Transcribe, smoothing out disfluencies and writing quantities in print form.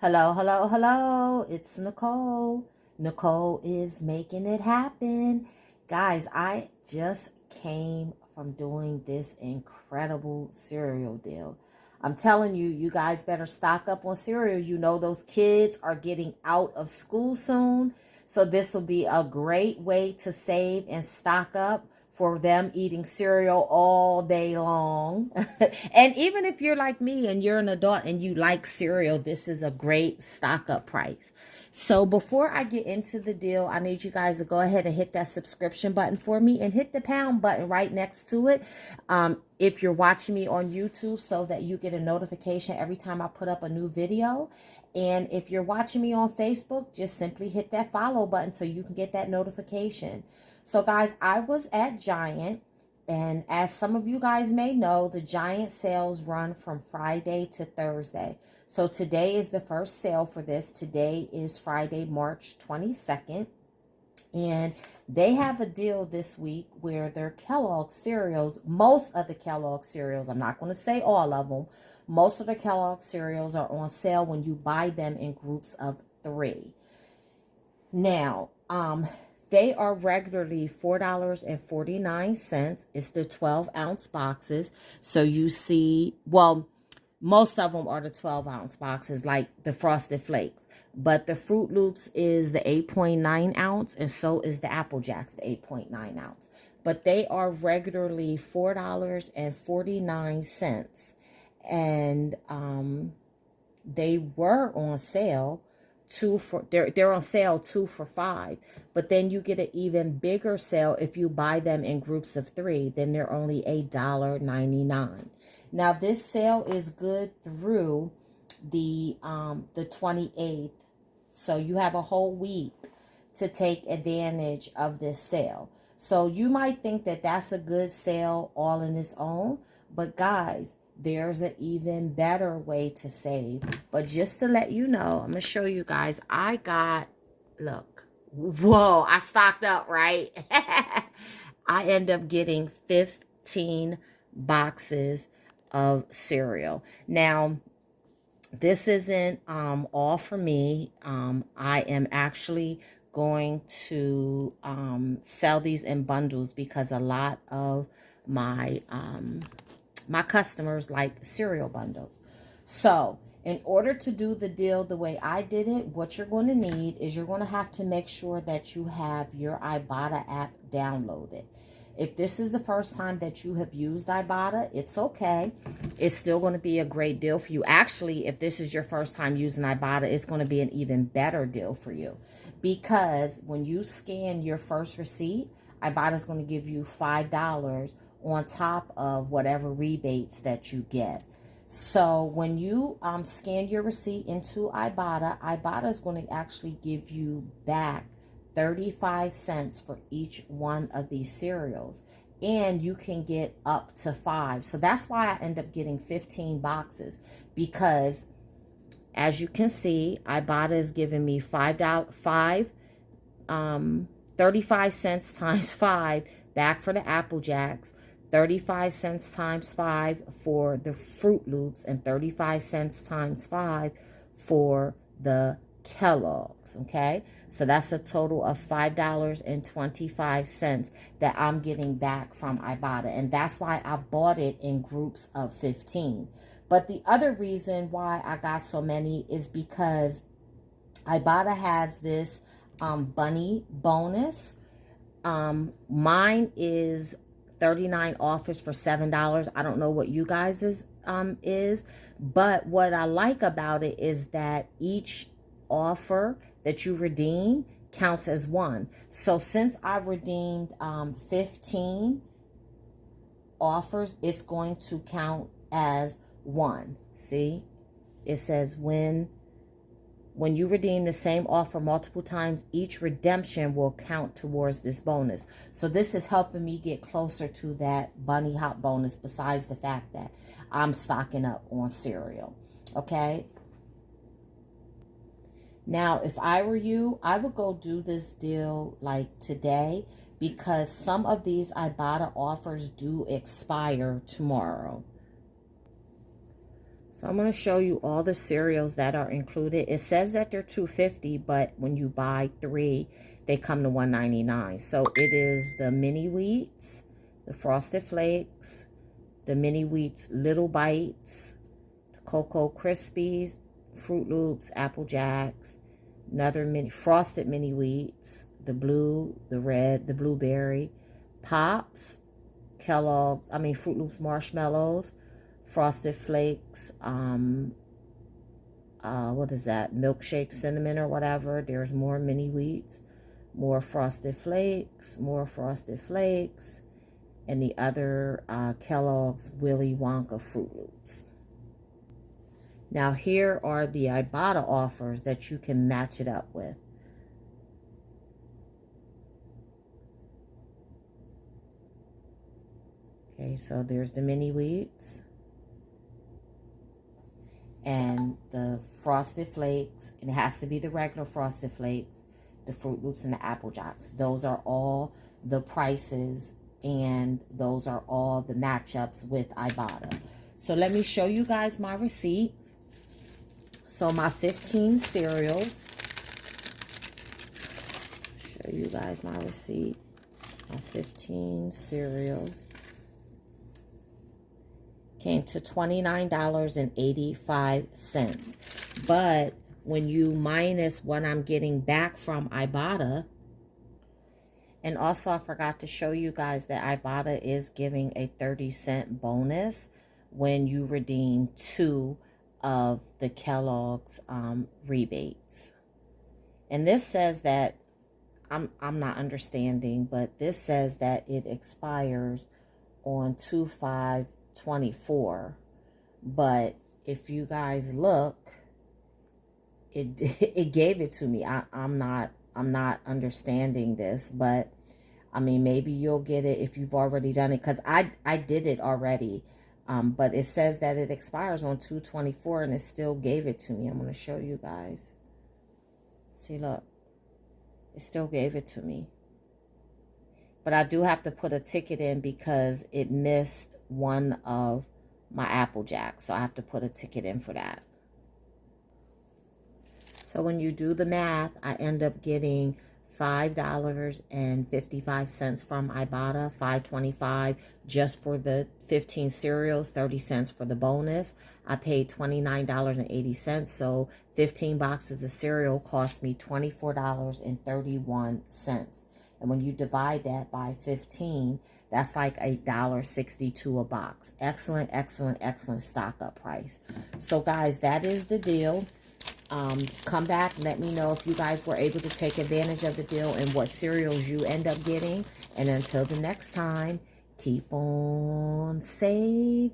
Hello, hello, hello. It's Nicole. Nicole is making it happen. Guys, I just came from doing this incredible cereal deal. I'm telling you, you guys better stock up on cereal. You know those kids are getting out of school soon. So this will be a great way to save and stock up for them eating cereal all day long. And even if you're like me and you're an adult and you like cereal, this is a great stock up price. So before I get into the deal, I need you guys to go ahead and hit that subscription button for me and hit the pound button right next to it. If you're watching me on YouTube, so that you get a notification every time I put up a new video. And if you're watching me on Facebook, just simply hit that follow button so you can get that notification. So guys, I was at Giant, and as some of you guys may know, the Giant sales run from Friday to Thursday. So today is the first sale for this. Today is Friday, March 22nd. And they have a deal this week where their Kellogg cereals, most of the Kellogg cereals, I'm not going to say all of them, most of the Kellogg cereals are on sale when you buy them in groups of 3. Now, they are regularly $4.49. It's the 12-ounce boxes. So you see, well, most of them are the 12-ounce boxes, like the Frosted Flakes. But the Fruit Loops is the 8.9 ounce, and so is the Apple Jacks, the 8.9 ounce. But they are regularly $4.49. And they were on sale. They're on sale 2 for $5, but then you get an even bigger sale if you buy them in groups of 3. Then they're only $1.99. Now this sale is good through the 28th, so you have a whole week to take advantage of this sale. So you might think that that's a good sale all in its own, but guys, there's an even better way to save. But just to let you know, I'm going to show you guys. I got, look, whoa, I stocked up, right? I end up getting 15 boxes of cereal. Now, this isn't all for me. I am actually going to sell these in bundles because a lot of my customers like cereal bundles. So in order to do the deal the way I did it, what you're going to need is you're going to have to make sure that you have your Ibotta app downloaded. If this is the first time that you have used Ibotta, it's okay. It's still going to be a great deal for you. Actually, if this is your first time using Ibotta, it's going to be an even better deal for you. Because when you scan your first receipt, Ibotta is going to give you $5 on top of whatever rebates that you get. So when you scan your receipt into Ibotta, Ibotta is going to actually give you back 35 cents for each one of these cereals. And you can get up to 5. So that's why I end up getting 15 boxes. Because as you can see, Ibotta is giving me $35 times 5 back for the Apple Jacks, 35 cents times 5 for the Fruit Loops, and 35 cents times 5 for the Kellogg's, okay? So that's a total of $5.25 that I'm getting back from Ibotta, and that's why I bought it in groups of 15. But the other reason why I got so many is because Ibotta has this bunny bonus. Mine is 39 offers for $7. I don't know what you guys is, but what I like about it is that each offer that you redeem counts as 1. So since I redeemed 15 offers, it's going to count as 1. See, it says when you redeem the same offer multiple times, each redemption will count towards this bonus. So this is helping me get closer to that bunny hop bonus, besides the fact that I'm stocking up on cereal. Okay? Now, if I were you, I would go do this deal like today, because some of these Ibotta offers do expire tomorrow. So I'm going to show you all the cereals that are included. It says that they're $2.50, but when you buy 3, they come to $1.99. So it is the mini wheats, the Frosted Flakes, the mini wheats Little Bites, the Cocoa Krispies, Fruit Loops, Apple Jacks, another mini Frosted mini wheats, the blue, the red, the blueberry, Pops, Kellogg's, Fruit Loops marshmallows, Frosted Flakes, what is that? Milkshake cinnamon or whatever. There's more mini wheats, more Frosted Flakes, and the other Kellogg's Willy Wonka Fruit Loops. Now here are the Ibotta offers that you can match it up with. Okay, so there's the mini wheats and the Frosted Flakes, and it has to be the regular Frosted Flakes, the Fruit Loops, and the Apple Jacks. Those are all the prices, and those are all the matchups with Ibotta. So let me show you guys my receipt. So my 15 cereals. Show you guys my receipt. My 15 cereals came to $29.85. But when you minus what I'm getting back from Ibotta, and also I forgot to show you guys that Ibotta is giving a 30-cent bonus when you redeem 2 of the Kellogg's rebates. And this says that, I'm not understanding, but this says that it expires on 2/5/24. But if you guys look, it gave it to me. I'm not understanding this, but maybe you'll get it if you've already done it, because I did it already. But it says that it expires on 2/24, and it still gave it to me. I'm going to show you guys. See, look. It still gave it to me. But I do have to put a ticket in because it missed one of my Apple Jacks. So I have to put a ticket in for that. So when you do the math, I end up getting $5.55 from Ibotta, $5.25 just for the 15 cereals, 30 cents for the bonus. I paid $29.80, so 15 boxes of cereal cost me $24.31. And when you divide that by 15, that's like $1.62 a box. Excellent, excellent, excellent stock up price. So guys, that is the deal. Come back, let me know if you guys were able to take advantage of the deal and what cereals you end up getting. And until the next time, keep on saving.